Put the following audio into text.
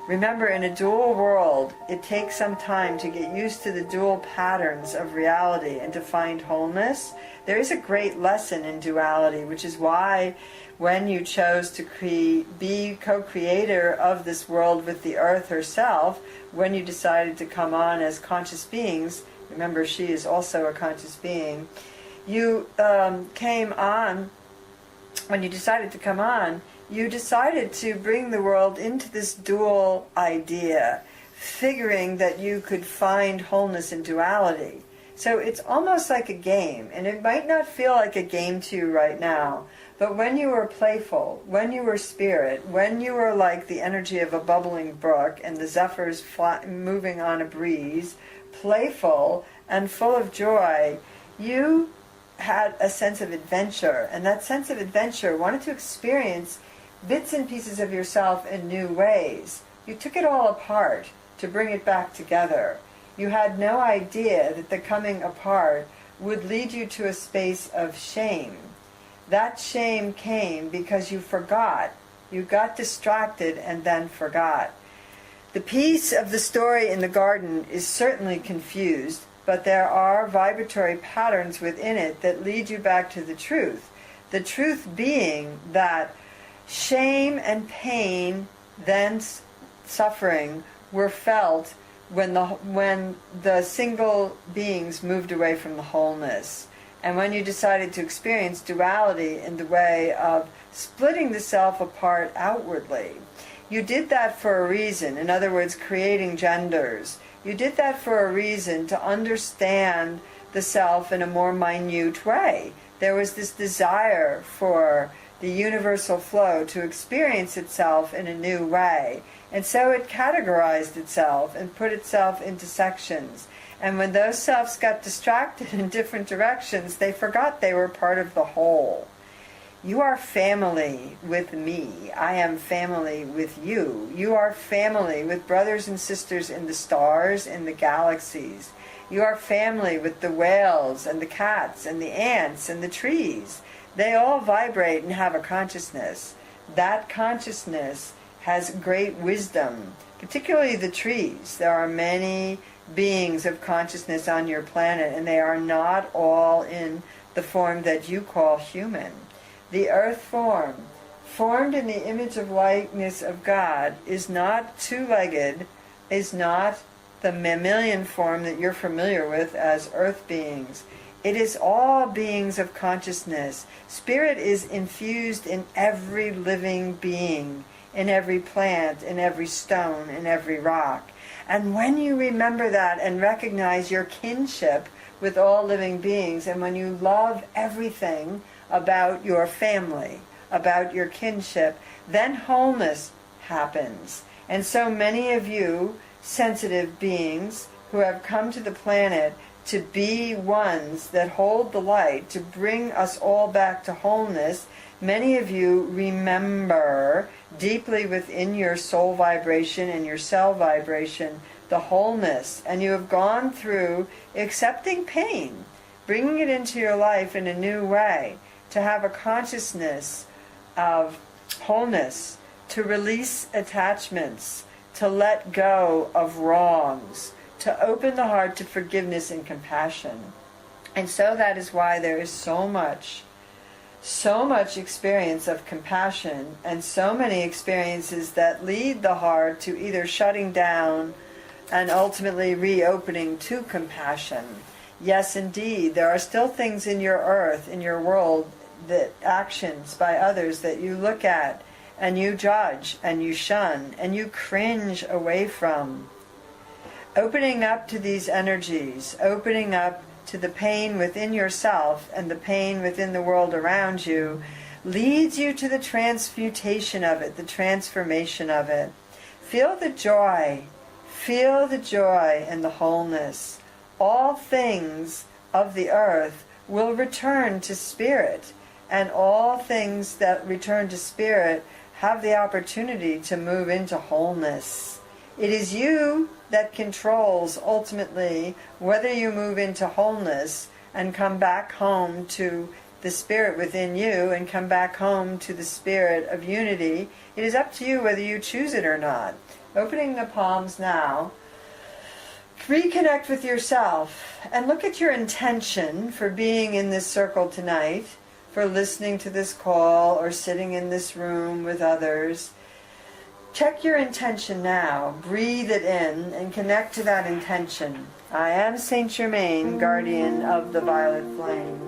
Remember, in a dual world, it takes some time to get used to the dual patterns of reality and to find wholeness. There is a great lesson in duality, which is why when you chose to be co-creator of this world with the earth herself, when you decided to come on as conscious beings, remember she is also a conscious being, you came on, when you decided to come on, you decided to bring the world into this dual idea, figuring that you could find wholeness in duality. So it's almost like a game, and it might not feel like a game to you right now, but when you were playful, when you were spirit, when you were like the energy of a bubbling brook and the zephyrs moving on a breeze, playful and full of joy, you had a sense of adventure, and that sense of adventure wanted to experience bits and pieces of yourself in new ways. You took it all apart to bring it back together. You had no idea that the coming apart would lead you to a space of shame. That shame came because you forgot. You got distracted and then forgot. The piece of the story in the garden is certainly confused, but there are vibratory patterns within it that lead you back to the truth. The truth being that shame and pain, then suffering, were felt when the single beings moved away from the wholeness. And when you decided to experience duality in the way of splitting the self apart outwardly, you did that for a reason. In other words, creating genders. You did that for a reason, to understand the self in a more minute way. There was this desire for the universal flow to experience itself in a new way. And so it categorized itself and put itself into sections. And when those selves got distracted in different directions, they forgot they were part of the whole. You are family with me. I am family with you. You are family with brothers and sisters in the stars, in the galaxies. You are family with the whales and the cats and the ants and the trees. They all vibrate and have a consciousness. That consciousness has great wisdom, particularly the trees. There are many beings of consciousness on your planet, and they are not all in the form that you call human. The earth form, formed in the image of likeness of God, is not two-legged, is not the mammalian form that you're familiar with as earth beings. It is all beings of consciousness. Spirit is infused in every living being, in every plant, in every stone, in every rock. And when you remember that and recognize your kinship with all living beings, and when you love everything about your family, about your kinship, then wholeness happens. And so many of you sensitive beings who have come to the planet to be ones that hold the light, to bring us all back to wholeness, many of you remember deeply within your soul vibration and your cell vibration the wholeness, and you have gone through accepting pain, bringing it into your life in a new way, to have a consciousness of wholeness, to release attachments, to let go of wrongs, to open the heart to forgiveness and compassion. And so that is why there is so much experience of compassion, and so many experiences that lead the heart to either shutting down and ultimately reopening to compassion. Yes, indeed, there are still things in your earth, in your world, that actions by others that you look at and you judge and you shun and you cringe away from. Opening up to these energies, opening up to the pain within yourself and the pain within the world around you, leads you to the transmutation of it, the transformation of it. Feel the joy and the wholeness. All things of the earth will return to spirit, and all things that return to spirit have the opportunity to move into wholeness. It is you that controls ultimately whether you move into wholeness and come back home to the spirit within you and come back home to the spirit of unity. It is up to you whether you choose it or not. Opening the palms now, reconnect with yourself and look at your intention for being in this circle tonight, for listening to this call or sitting in this room with others. Check your intention now. Breathe it in and connect to that intention. I am Saint Germain, guardian of the violet flame.